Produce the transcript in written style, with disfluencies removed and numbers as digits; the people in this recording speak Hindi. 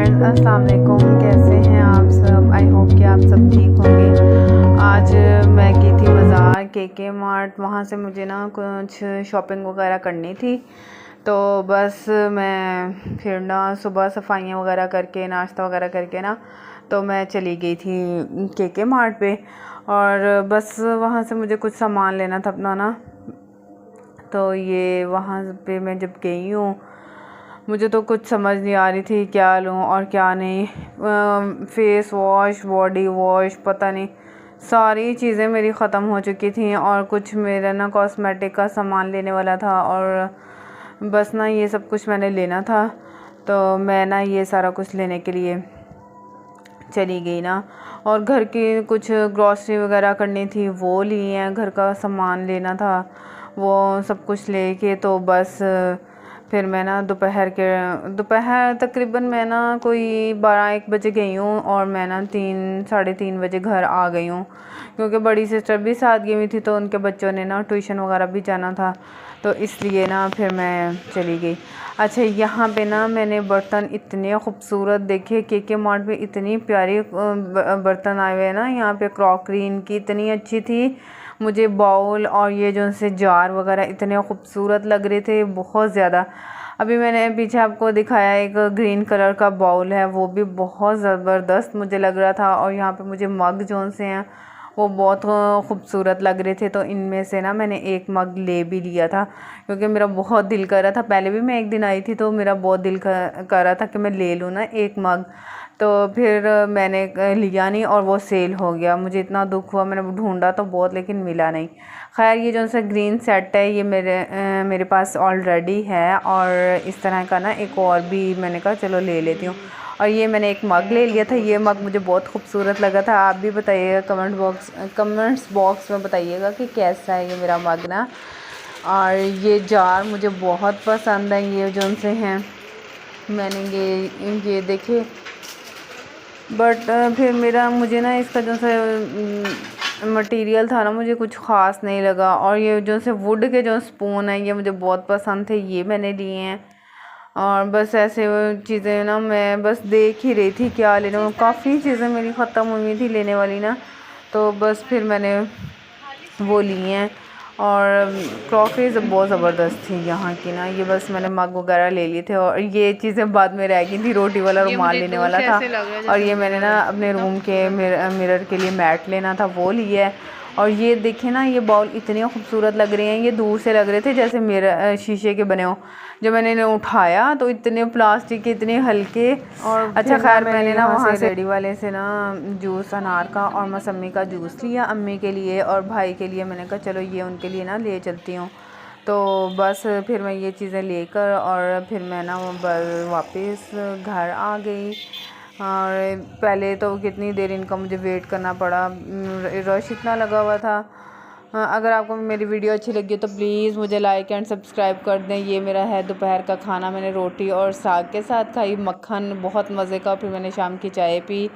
फ्रेंड्स, अस्सलाम वालेकुम। कैसे हैं आप सब? आई होप कि आप सब ठीक होंगे। आज मैं गई थी बाज़ार के मार्ट। वहाँ से मुझे ना कुछ शॉपिंग वगैरह करनी थी, तो बस मैं फिर ना सुबह सफाइयाँ वगैरह करके नाश्ता वगैरह करके ना तो मैं चली गई थी के मार्ट पे। और बस वहाँ से मुझे कुछ सामान लेना था अपना ना, तो ये वहाँ पे मैं जब गई हूँ मुझे तो कुछ समझ नहीं आ रही थी क्या लूँ और क्या नहीं। फेस वॉश, बॉडी वॉश, पता नहीं सारी चीज़ें मेरी ख़त्म हो चुकी थी। और कुछ मेरा ना कॉस्मेटिक का सामान लेने वाला था, और बस ना ये सब कुछ मैंने लेना था, तो मैं ना ये सारा कुछ लेने के लिए चली गई ना। और घर की कुछ ग्रॉसरी वगैरह करनी थी, वो लिए हैं। घर का सामान लेना था, वो सब कुछ लेके तो बस फिर मैं ना दोपहर तकरीबन मैं ना कोई 12-1 बजे गई हूँ, और मैं ना 3-3:30 बजे घर आ गई हूँ, क्योंकि बड़ी सिस्टर भी साथ गई हुई थी, तो उनके बच्चों ने ना ट्यूशन वगैरह भी जाना था, तो इसलिए ना फिर मैं चली गई। अच्छा, यहाँ पे ना मैंने बर्तन इतने खूबसूरत देखे। के मार्ट पे इतनी प्यारी बर्तन आए हुए हैं ना। यहाँ पे क्रॉकरी इनकी इतनी अच्छी थी। मुझे बाउल और ये जो से जार वगैरह इतने खूबसूरत लग रहे थे, बहुत ज़्यादा। अभी मैंने पीछे आपको दिखाया एक ग्रीन कलर का बाउल है, वो भी बहुत ज़बरदस्त मुझे लग रहा था। और यहाँ पे मुझे मग जो से हैं वो बहुत खूबसूरत लग रहे थे, तो इनमें से ना मैंने एक मग ले भी लिया था, क्योंकि मेरा बहुत दिल कर रहा था। पहले भी मैं एक दिन आई थी तो मेरा बहुत दिल कर रहा था कि मैं ले लूँ ना एक मग, तो फिर मैंने लिया नहीं और वो सेल हो गया। मुझे इतना दुख हुआ, मैंने ढूंढा तो बहुत लेकिन मिला नहीं। खैर, ये जो सा ग्रीन सेट है ये मेरे पास ऑलरेडी है, और इस तरह का ना एक और भी मैंने कहा चलो ले लेती हूँ। और ये मैंने एक मग ले लिया था। ये मग मुझे बहुत खूबसूरत लगा था। आप भी बताइएगा कमेंट्स बॉक्स में बताइएगा कि कैसा है ये मेरा मग ना। और ये जार मुझे बहुत पसंद है। ये जो से हैं मैंने ये देखे, बट फिर मुझे ना इसका जो सा मटेरियल था ना मुझे कुछ ख़ास नहीं लगा। और ये जो से वुड के जो स्पून हैं ये मुझे बहुत पसंद थे, ये मैंने लिए हैं। और बस ऐसे चीज़ें ना मैं बस देख ही रही थी क्या लेना। काफ़ी चीज़ें मेरी ख़त्म हुई थी लेने वाली ना, तो बस फिर मैंने वो लिए हैं। और क्रॉकरी बहुत ज़बरदस्त थी यहाँ की ना। ये बस मैंने मग वगैरह ले लिए थे, और ये चीज़ें बाद में रह गई थी। रोटी वाला रुमाल लेने वाला था, और ये मैंने ना अपने रूम के मिरर के लिए मैट लेना था, वो लिया है। और ये देखिए ना, ये बाउल इतने खूबसूरत लग रहे हैं। ये दूर से लग रहे थे जैसे मेरा शीशे के बने हो। जब मैंने इन्हें उठाया तो इतने प्लास्टिक के, इतने हल्के। और अच्छा, खैर मैंने ना वहाँ से रेडी वाले से ना जूस अनार का और मौसमी का जूस लिया अम्मी के लिए, और भाई के लिए मैंने कहा चलो ये उनके लिए ना ले चलती हूँ। तो बस फिर मैं ये चीज़ें लेकर और फिर मैं ना वापस घर आ गई। और पहले तो कितनी देर इनका मुझे वेट करना पड़ा, रश इतना लगा हुआ था। अगर आपको मेरी वीडियो अच्छी लगी हो तो प्लीज़ मुझे लाइक एंड सब्सक्राइब कर दें। ये मेरा है दोपहर का खाना। मैंने रोटी और साग के साथ खाई, मक्खन बहुत मज़े का। फिर मैंने शाम की चाय पी।